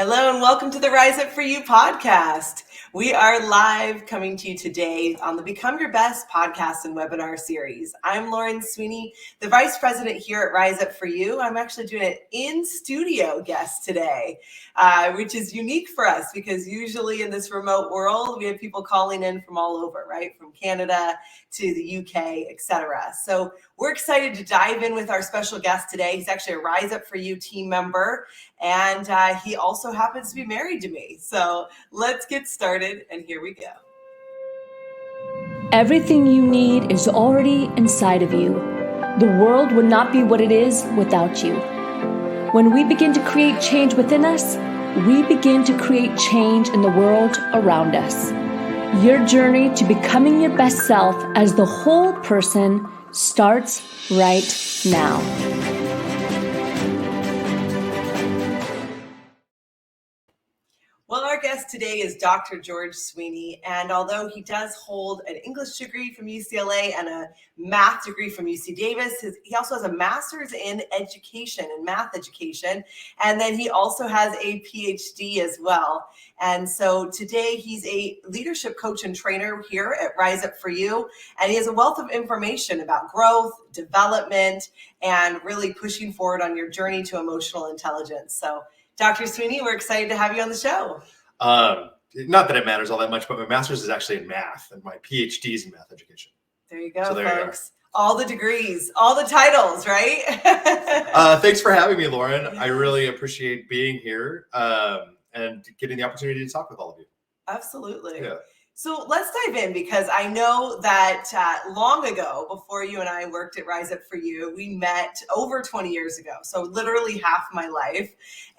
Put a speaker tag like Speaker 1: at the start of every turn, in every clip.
Speaker 1: Hello and welcome to the Rise Up For You podcast. We are live coming to you today on the Become Your Best podcast and webinar series. I'm Sweeney, the Vice President here at Rise Up For You. I'm actually doing an in-studio guest today, which is unique for us because usually in this remote world, we have people calling in from all over, right? From Canada to the UK, etc. So we're excited to dive in with our special guest today. He's actually a Rise Up For You team member, and he also happens to be married to me. So let's get started, and here we go.
Speaker 2: Everything you need is already inside of you. The world would not be what it is without you. When we begin to create change within us, we begin to create change in the world around us. Your journey to becoming your best self as the whole person starts right now.
Speaker 1: Well, our guest today is Dr. George Sweeney, and although he does hold an English degree from UCLA and a math degree from UC Davis, he also has a master's in education and math education, and then he also has a PhD as well. And so today he's a leadership coach and trainer here at Rise Up For You, and he has a wealth of information about growth, development, and really pushing forward on your journey to emotional intelligence. So Dr. Sweeney, we're excited to have you on the show.
Speaker 3: Not that it matters all that much, but my master's is actually in math and my PhD is in math education.
Speaker 1: There you go, so folks. All the degrees, all the titles, right?
Speaker 3: Thanks for having me, Lauren. I really appreciate being here and getting the opportunity to talk with all of you.
Speaker 1: Absolutely.
Speaker 3: Yeah.
Speaker 1: So let's dive in, because I know that long ago, before you and I worked at Rise Up For You, we met over 20 years ago. So literally half my life.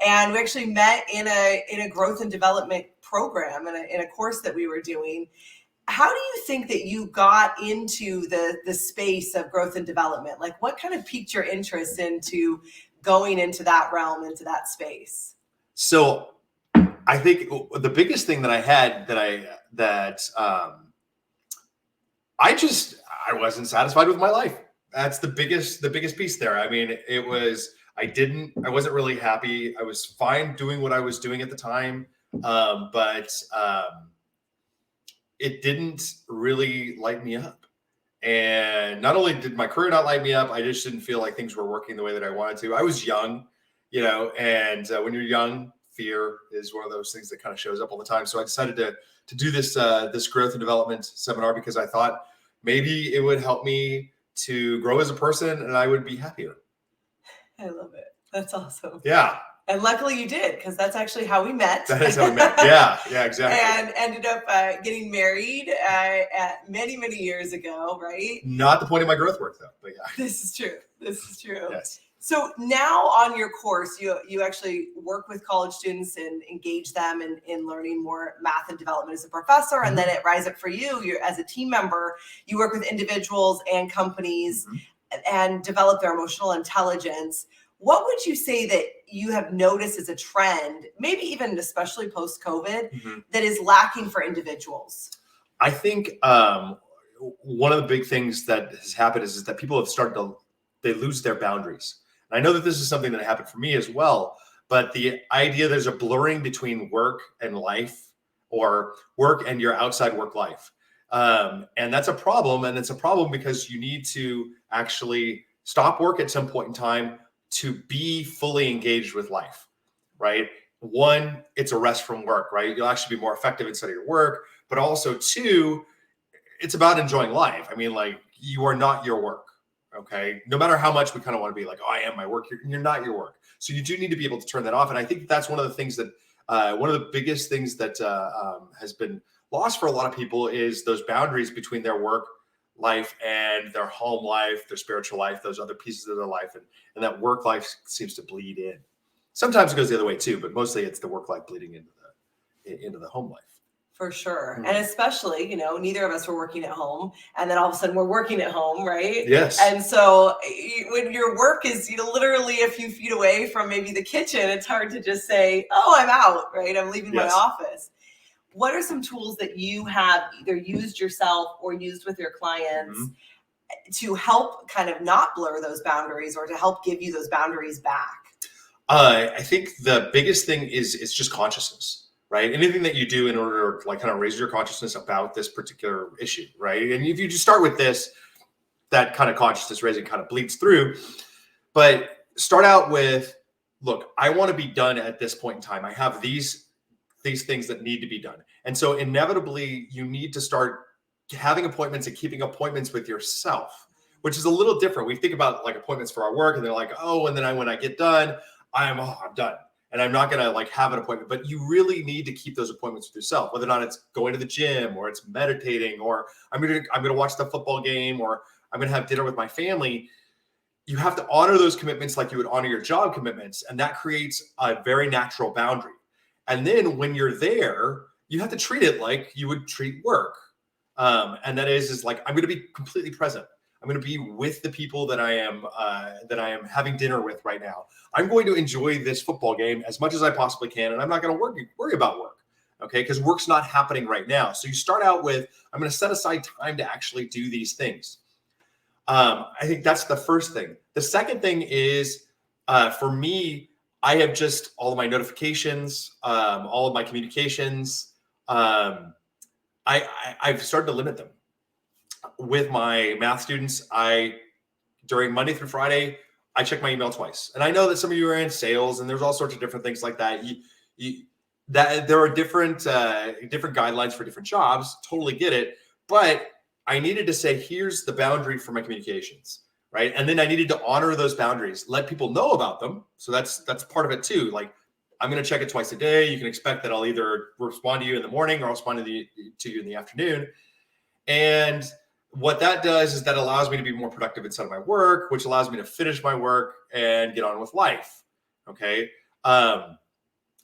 Speaker 1: And we actually met in a growth and development program, in a course that we were doing. How do you think that you got into the space of growth and development? Like, what kind of piqued your interest into going into that realm, into that space?
Speaker 3: So I think the biggest thing that I had I wasn't satisfied with my life. That's the biggest piece there. I mean, I wasn't really happy. I was fine doing what I was doing at the time. But it didn't really light me up. And not only did my career not light me up, I just didn't feel like things were working the way that I wanted to. I was young, and when you're young, fear is one of those things that kind of shows up all the time. So I decided to do this growth and development seminar because I thought maybe it would help me to grow as a person and I would be happier.
Speaker 1: I love it. That's awesome.
Speaker 3: Yeah.
Speaker 1: And luckily you did, because that's actually how we met.
Speaker 3: That is how we met. Yeah, exactly.
Speaker 1: And ended up getting married many, many years ago, right?
Speaker 3: Not the point of my growth work, though. But yeah.
Speaker 1: This is true.
Speaker 3: Yes.
Speaker 1: So now on your course, you actually work with college students and engage them in learning more math and development as a professor. Mm-hmm. And then at Rise Up For You, as a team member, you work with individuals and companies and develop their emotional intelligence. What would you say that you have noticed as a trend, maybe even especially post-COVID, that is lacking for individuals?
Speaker 3: I think one of the big things that has happened is that people have they lose their boundaries. And I know that this is something that happened for me as well, but the idea there's a blurring between work and life, or work and your outside work life. And that's a problem. And it's a problem because you need to actually stop work at some point in time to be fully engaged with life, right? One, it's a rest from work, right? You'll actually be more effective inside of your work, but also two, it's about enjoying life. I mean, like, you are not your work, okay? No matter how much we kind of want to be like, oh, I am my work, you're not your work. So you do need to be able to turn that off. And I think that's one of the things that, one of the biggest things that has been lost for a lot of people is those boundaries between their work life and their home life, their spiritual life, those other pieces of their life. And that work life seems to bleed in. Sometimes it goes the other way too, but mostly it's the work life bleeding into the home life.
Speaker 1: For sure. Mm-hmm. And especially, neither of us were working at home, and then all of a sudden we're working at home, right?
Speaker 3: Yes.
Speaker 1: And so when your work is literally a few feet away from maybe the kitchen, it's hard to just say, oh, I'm out, right? I'm leaving my office. What are some tools that you have either used yourself or used with your clients to help kind of not blur those boundaries, or to help give you those boundaries back?
Speaker 3: I think the biggest thing is just consciousness, right? Anything that you do in order to like kind of raise your consciousness about this particular issue, right? And if you just start with this, that kind of consciousness raising kind of bleeds through. But start out with, look, I want to be done at this point in time. I have these things that need to be done. And so inevitably you need to start having appointments and keeping appointments with yourself, which is a little different. We think about like appointments for our work and they're like, oh, and then when I get done, I'm done. And I'm not going to like have an appointment, but you really need to keep those appointments with yourself, whether or not it's going to the gym or it's meditating, or I'm going to watch the football game, or I'm going to have dinner with my family. You have to honor those commitments like you would honor your job commitments. And that creates a very natural boundary. And then when you're there, you have to treat it like you would treat work. And that is like, I'm going to be completely present. I'm going to be with the people that I am having dinner with right now. I'm going to enjoy this football game as much as I possibly can. And I'm not going to worry about work. Okay. Because work's not happening right now. So you start out with, I'm going to set aside time to actually do these things. I think that's the first thing. The second thing is, for me, I have just all of my notifications, all of my communications. I've started to limit them. With my math students, during Monday through Friday, I check my email twice. And I know that some of you are in sales and there's all sorts of different things like that. That there are different guidelines for different jobs. Totally get it. But I needed to say, here's the boundary for my communications, right? And then I needed to honor those boundaries, let people know about them. So that's part of it too. Like, I'm going to check it twice a day. You can expect that I'll either respond to you in the morning or I'll respond to you in the afternoon. And what that does is that allows me to be more productive inside of my work, which allows me to finish my work and get on with life. Okay.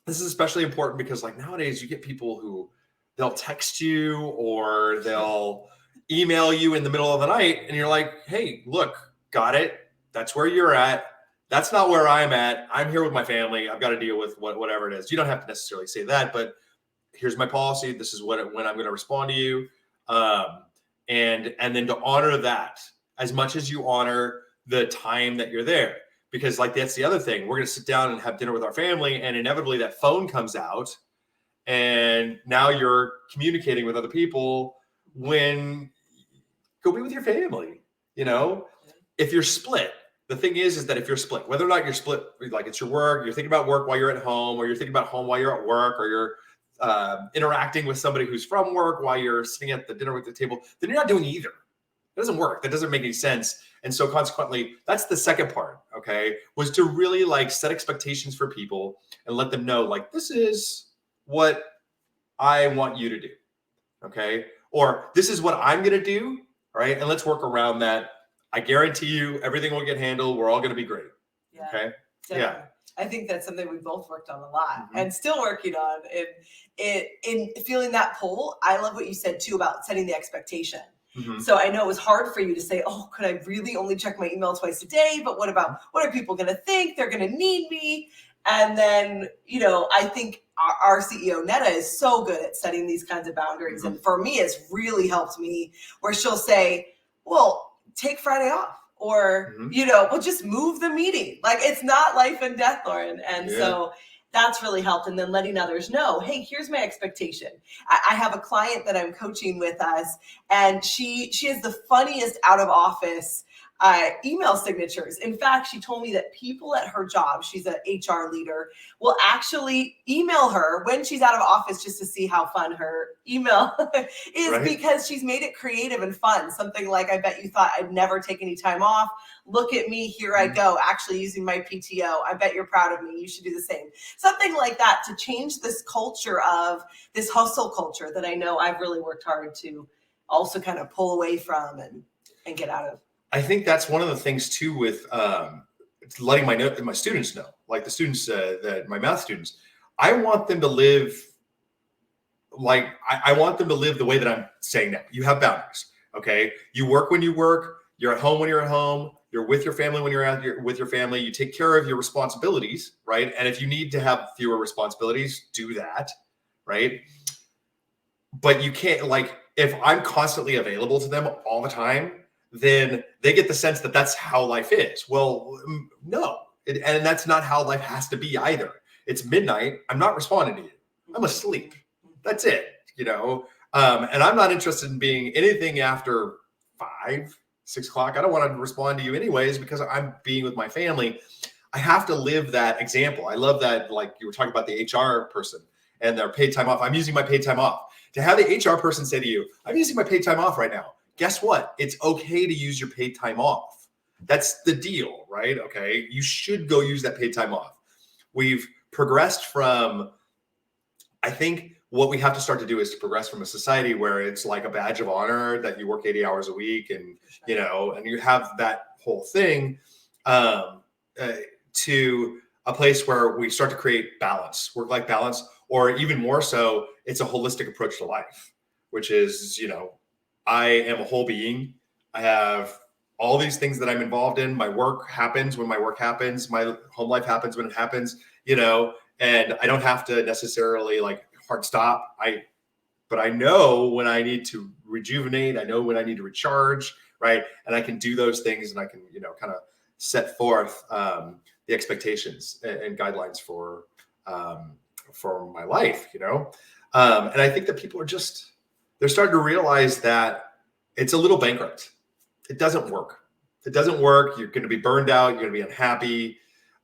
Speaker 3: This is especially important because like nowadays you get people who they'll text you or they'll email you in the middle of the night and you're like, hey, look, got it. That's where you're at. That's not where I'm at. I'm here with my family. I've got to deal with whatever it is. You don't have to necessarily say that, but here's my policy. This is when I'm going to respond to you. And then to honor that as much as you honor the time that you're there, because like, that's the other thing. We're going to sit down and have dinner with our family and inevitably that phone comes out and now you're communicating with other people when go be with your family, if you're split. The thing is that if you're split, whether or not you're split, like it's your work, you're thinking about work while you're at home, or you're thinking about home while you're at work, or you're interacting with somebody who's from work while you're sitting at the dinner with the table, then you're not doing either. It doesn't work. That doesn't make any sense. And so consequently, that's the second part, okay, was to really like set expectations for people and let them know, like, this is what I want you to do, okay? Or this is what I'm going to do, right? And let's work around that. I guarantee you everything will get handled. We're all going to be great, okay?
Speaker 1: Definitely. Yeah. I think that's something we both worked on a lot and still working on in feeling that pull. I love what you said too about setting the expectation. So I know it was hard for you to say, oh, could I really only check my email twice a day? But what are people going to think? They're going to need me. And then, I think our CEO Netta is so good at setting these kinds of boundaries. And for me, it's really helped me where she'll say, well, take Friday off. Or, we'll just move the meeting. Like, it's not life and death, Lauren. And so that's really helped. And then letting others know, hey, here's my expectation. I have a client that I'm coaching with us, and she has the funniest out of office email signatures. In fact, she told me that people at her job, she's an HR leader, will actually email her when she's out of office just to see how fun her email is, because she's made it creative and fun. Something like, I bet you thought I'd never take any time off. Look at me. Here I go, actually using my PTO. I bet you're proud of me. You should do the same. Something like that to change this culture of this hustle culture that I know I've really worked hard to also kind of pull away from and get out of.
Speaker 3: I think that's one of the things too with letting my students know, like the students that my math students, I want them to live like I want them to live the way that I'm saying now. You have boundaries, okay? You work when you work. You're at home when you're at home. You're with your family when you're with your family. You take care of your responsibilities, right? And if you need to have fewer responsibilities, do that, right? But you can't, like, if I'm constantly available to them all the time, then they get the sense that that's how life is. Well, no, And that's not how life has to be either. It's midnight. I'm not responding to you. I'm asleep. That's it, and I'm not interested in being anything after 5, 6 o'clock. I don't want to respond to you anyways, because I'm being with my family. I have to live that example. I love that, like you were talking about the HR person and their paid time off. I'm using my paid time off. To have the HR person say to you, I'm using my paid time off right now. Guess what? It's okay to use your paid time off. That's the deal, right? Okay. You should go use that paid time off. We've progressed from, I think what we have to start to do is to progress from a society where it's like a badge of honor that you work 80 hours a week and, and you have that whole thing, to a place where we start to create balance, work-life balance, or even more so, it's a holistic approach to life, which is, I am a whole being. I have all these things that I'm involved in. My work happens when my work happens. My home life happens when it happens, and I don't have to necessarily like hard stop. But I know when I need to rejuvenate. I know when I need to recharge, right? And I can do those things, and I can, kind of set forth the expectations and guidelines for my life, and I think that people are they're starting to realize that it's a little bankrupt. It doesn't work. It doesn't work. You're going to be burned out. You're going to be unhappy.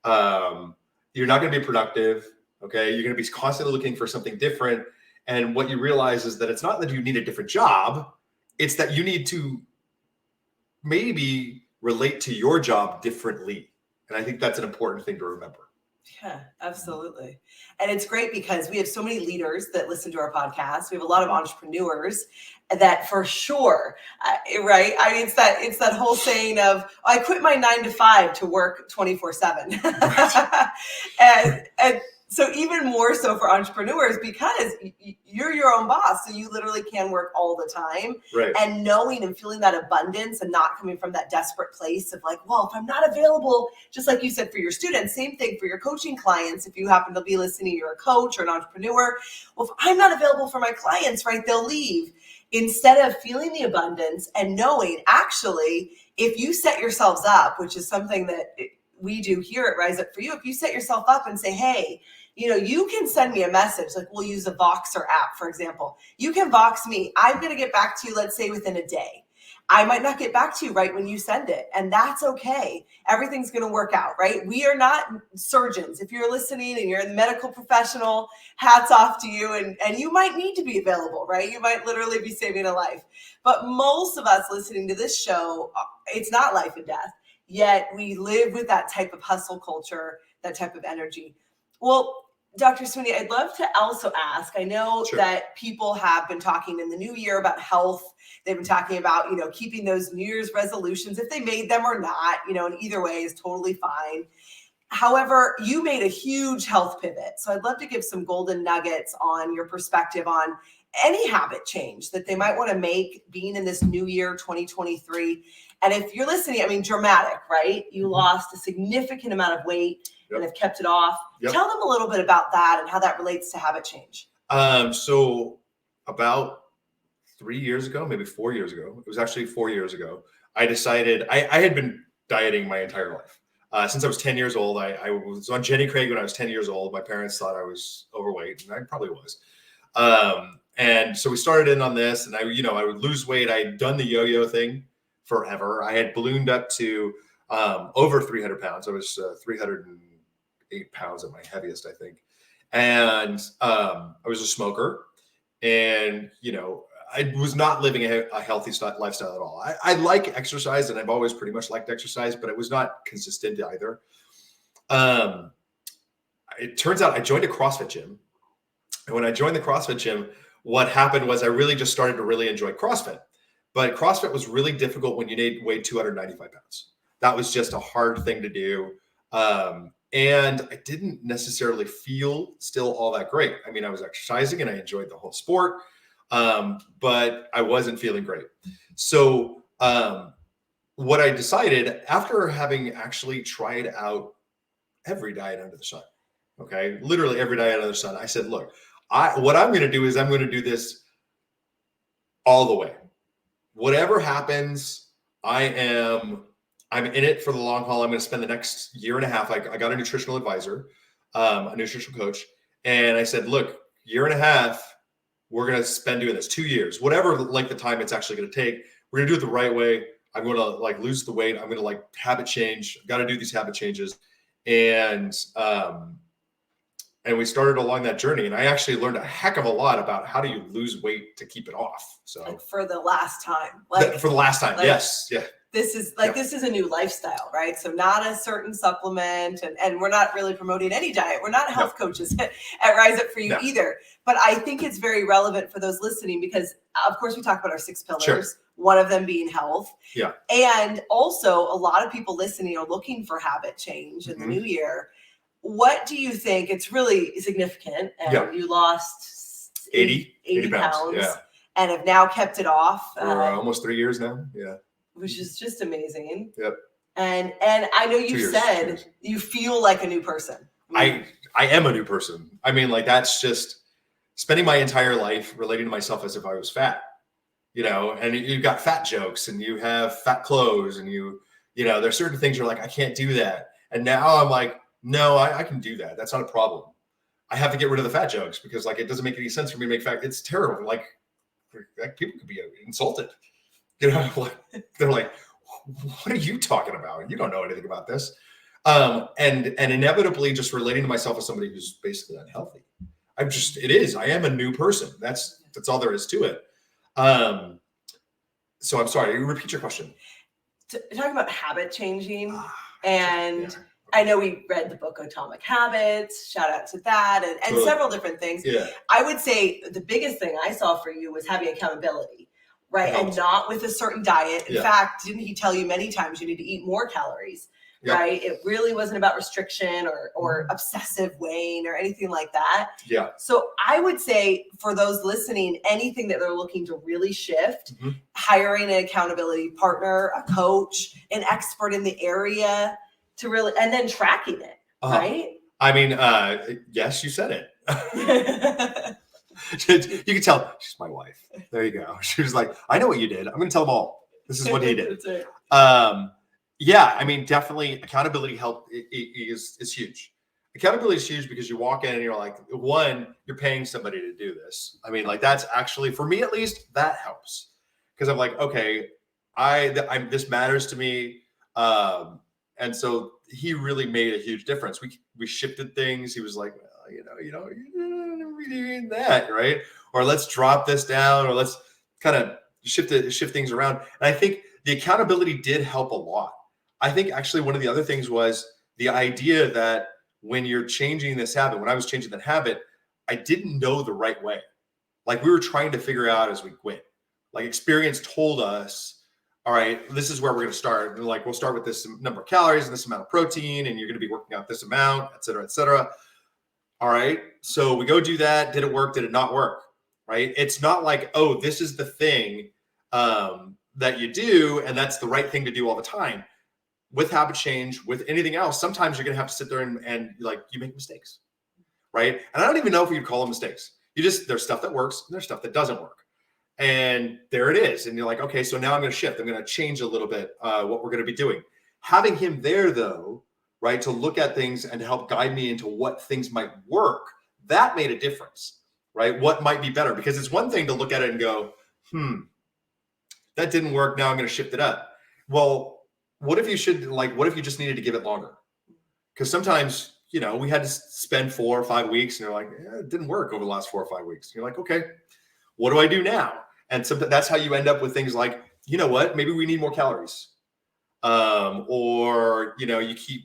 Speaker 3: You're not going to be productive. Okay. You're going to be constantly looking for something different. And what you realize is that it's not that you need a different job. It's that you need to maybe relate to your job differently. And I think that's an important thing to remember.
Speaker 1: Yeah, absolutely. And it's great because we have so many leaders that listen to our podcast. We have a lot of entrepreneurs that for sure, right? I mean, it's that whole saying of, I quit my 9 to 5 to work 24/7. And so even more so for entrepreneurs, because you're your own boss. So you literally can work all the time.
Speaker 3: Right.
Speaker 1: And knowing and feeling that abundance and not coming from that desperate place of like, well, if I'm not available, just like you said for your students, same thing for your coaching clients. If you happen to be listening, you're a coach or an entrepreneur. Well, if I'm not available for my clients, right, they'll leave. Instead of feeling the abundance and knowing, actually, if you set yourselves up, which is something that we do here at Rise Up For You, if you set yourself up and say, hey, you can send me a message, like we'll use a Voxer app, for example. You can Vox me. I'm going to get back to you, let's say within a day. I might not get back to you right when you send it. And that's okay. Everything's going to work out, right? We are not surgeons. If you're listening and you're a medical professional, hats off to you. And you might need to be available, right? You might literally be saving a life. But most of us listening to this show, it's not life and death. Yet we live with that type of hustle culture, that type of energy. Well, Dr. Sweeney, I'd love to also ask, I know that people have been talking in the new year about health. They've been talking about, keeping those New Year's resolutions, if they made them or not, and either way is totally fine. However, you made a huge health pivot. So I'd love to give some golden nuggets on your perspective on any habit change that they might want to make being in this new year, 2023. And if you're listening, I mean, dramatic, right? You lost a significant amount of weight and have kept it off. Yep. Tell them a little bit about that and how that relates to habit change.
Speaker 3: So about 3 years ago, maybe 4 years ago, it was actually 4 years ago, I decided I had been dieting my entire life. Since I was 10 years old, I was on Jenny Craig when I was 10 years old. My parents thought I was overweight, and I probably was. And so we started in on this, and I would lose weight. I had done the yo-yo thing forever. I had ballooned up to over 300 pounds. I was 308 pounds at my heaviest, I think. And I was a smoker, and I was not living a healthy lifestyle at all. I like exercise, and I've always pretty much liked exercise, but it was not consistent either. It turns out I joined a CrossFit gym. And when I joined the CrossFit gym, what happened was I really just started to really enjoy CrossFit. But CrossFit was really difficult when you weighed 295 pounds. That was just a hard thing to do. And I didn't necessarily feel still all that great. I mean, I was exercising and I enjoyed the whole sport, but I wasn't feeling great. So what I decided after having actually tried out every diet under the sun, okay, literally every diet under the sun, I said, look, what I'm going to do is I'm going to do this all the way. Whatever happens, I am I'm in it for the long haul. I'm going to spend the next year and a half. I got a nutritional advisor, a nutritional coach. And I said, look, year and a half, we're going to spend doing this 2 years, whatever like the time it's actually going to take. We're going to do it the right way. I'm going to like lose the weight. I'm going to like habit change. I've got to do these habit changes. And we started along that journey. And I actually learned a heck of a lot about how do you lose weight to keep it off. So
Speaker 1: like for the last time,
Speaker 3: for the last time. Yes. Yeah.
Speaker 1: This is like, this is a new lifestyle, right? So not a certain supplement, and we're not really promoting any diet. We're not health coaches at Rise Up For You either. But I think it's very relevant for those listening because, of course, we talk about our 6 pillars, one of them being health. Yeah. And also a lot of people listening are looking for habit change in the new year. What do you think? It's really significant. And you lost 80 pounds and have now kept it off.
Speaker 3: For almost 3 years now. Yeah.
Speaker 1: Which is just amazing.
Speaker 3: Yep.
Speaker 1: And I know you said you feel like a new person.
Speaker 3: I am a new person. I mean, like that's just spending my entire life relating to myself as if I was fat, you know, and you've got fat jokes and you have fat clothes and you know, there's certain things you're like, I can't do that. And now I'm like, no, I can do that. That's not a problem. I have to get rid of the fat jokes because like, it doesn't make any sense for me to make fat. It's terrible. Like people could be insulted. You know, they're like, what are you talking about? You don't know anything about this. And inevitably just relating to myself as somebody who's basically unhealthy. I am a new person. That's all there is to it. So I'm sorry, repeat your question.
Speaker 1: Talking about habit changing. I know we read the book Atomic Habits, shout out to that, and several different things. Yeah. I would say the biggest thing I saw for you was having accountability. Right. And not with a certain diet. In fact, didn't he tell you many times you need to eat more calories? Yep. Right. It really wasn't about restriction or obsessive weighing or anything like that. Yeah. So I would say for those listening, anything that they're looking to really shift, hiring an accountability partner, a coach, an expert in the area to really, and then tracking it. Right.
Speaker 3: I mean, yes, you said it. You can tell she's my wife. There you go. She was like, I know what you did. I'm going to tell them all. This is what he did. Yeah, I mean, definitely accountability is huge. Accountability is huge because you walk in and you're like, one, you're paying somebody to do this. I mean, like that's actually, for me at least, that helps. Because I'm like, okay, this matters to me. And so he really made a huge difference. We shifted things. He was like, well, you don't doing that, right? Or let's drop this down, or let's kind of shift things around. And I think the accountability did help a lot. I think actually one of the other things was the idea that when you're changing this habit, when I was changing that habit, I didn't know the right way. Like we were trying to figure out as we went. Like experience told us, all right, this is where we're going to start. And like, we'll start with this number of calories and this amount of protein, and you're going to be working out this amount, et cetera, et cetera. All right. So we go do that. Did it work? Did it not work? Right. It's not like, oh, this is the thing that you do, and that's the right thing to do all the time. With habit change, with anything else, sometimes you're going to have to sit there and like, you make mistakes. Right. And I don't even know if you'd call them mistakes. There's stuff that works and there's stuff that doesn't work. And there it is. And you're like, okay, so now I'm going to shift. I'm going to change a little bit what we're going to be doing. Having him there though, right, to look at things and to help guide me into what things might work, that made a difference, right? What might be better? Because it's one thing to look at it and go, that didn't work. Now I'm going to shift it up. Well, what if you just needed to give it longer? Because sometimes, we had to spend 4 or 5 weeks and you're like, it didn't work over the last 4 or 5 weeks. You're like, okay, what do I do now? And so that's how you end up with things like, you know what, maybe we need more calories. Or, you keep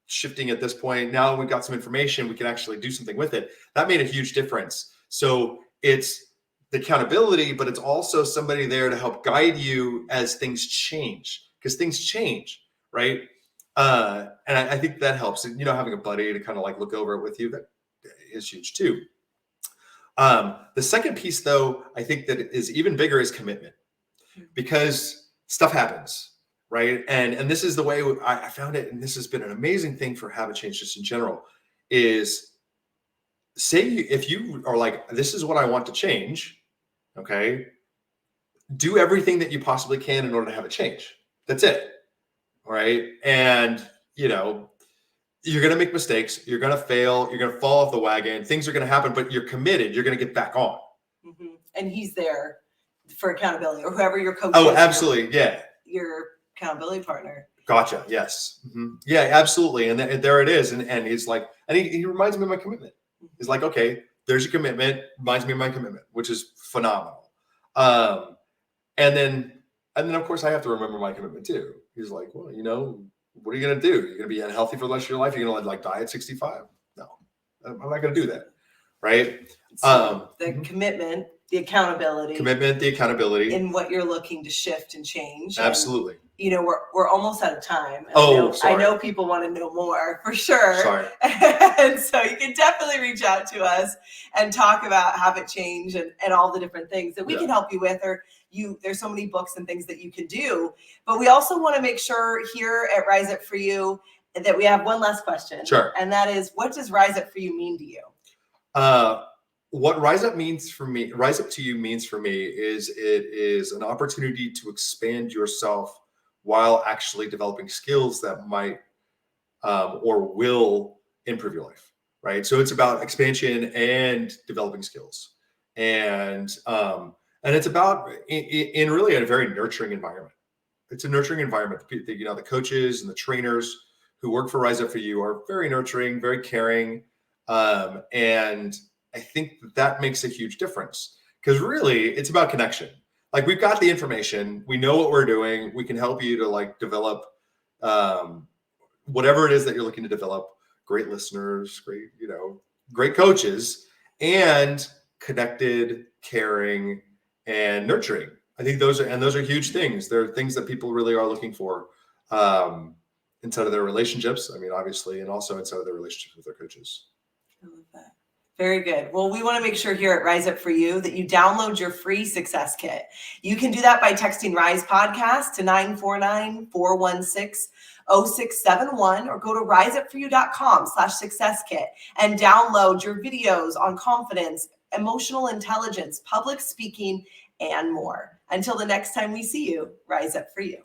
Speaker 3: shifting at this point. Now we've got some information, we can actually do something with it. That made a huge difference. So it's the accountability, but it's also somebody there to help guide you as things change, because things change, right? And I think that helps. And, having a buddy to kind of like look over it with you, that is huge too. The second piece though, I think that is even bigger is commitment, because stuff happens, right? And this is the way I found it. And this has been an amazing thing for habit change just in general is if you are like, this is what I want to change. Okay. Do everything that you possibly can in order to have it change. That's it. right? And, you know, you're going to make mistakes. You're going to fail. You're going to fall off the wagon. Things are going to happen, but you're committed. You're going to get back on.
Speaker 1: Mm-hmm. And he's there for accountability, or whoever your coach
Speaker 3: Oh,
Speaker 1: is.
Speaker 3: absolutely. Yeah.
Speaker 1: Your accountability partner.
Speaker 3: Gotcha. Yes. Mm-hmm. Yeah, absolutely. And there it is. And he's like, and he reminds me of my commitment. He's like, okay, there's your commitment. Reminds me of my commitment, which is phenomenal. And then of course I have to remember my commitment too. He's like, well, you know, what are you going to do? You're going to be unhealthy for the rest of your life. You're going to like die at 65. No, I'm not going to do that. Right.
Speaker 1: So the commitment, the accountability
Speaker 3: in
Speaker 1: what you're looking to shift and change.
Speaker 3: Absolutely.
Speaker 1: And, you know, we're almost out of time.
Speaker 3: Sorry.
Speaker 1: I know people want to know more for sure.
Speaker 3: Sorry.
Speaker 1: And so you can definitely reach out to us and talk about habit change and all the different things that we can help you with, or there's so many books and things that you can do. But we also want to make sure here at Rise Up For You that we have one last question.
Speaker 3: Sure.
Speaker 1: And that is, what does Rise Up For You mean to you?
Speaker 3: What Rise Up to You means for me is it is an opportunity to expand yourself while actually developing skills that might or will improve your life, right? So it's about expansion and developing skills, and it's about in really a very nurturing environment. It's a nurturing environment. You know, the coaches and the trainers who work for Rise Up For You are very nurturing, very caring, and I think that makes a huge difference, because really it's about connection. Like, we've got the information, we know what we're doing, we can help you to like develop whatever it is that you're looking to develop. Great listeners, great coaches, and connected, caring, and nurturing. I think those are huge things. They're things that people really are looking for inside of their relationships. I mean, obviously, and also inside of their relationships with their coaches.
Speaker 1: I love that. Very good. Well, we want to make sure here at Rise Up For You that you download your free success kit. You can do that by texting Rise Podcast to 949-416-0671, or go to riseupforyou.com/success kit and download your videos on confidence, emotional intelligence, public speaking, and more. Until the next time we see you, Rise Up For You.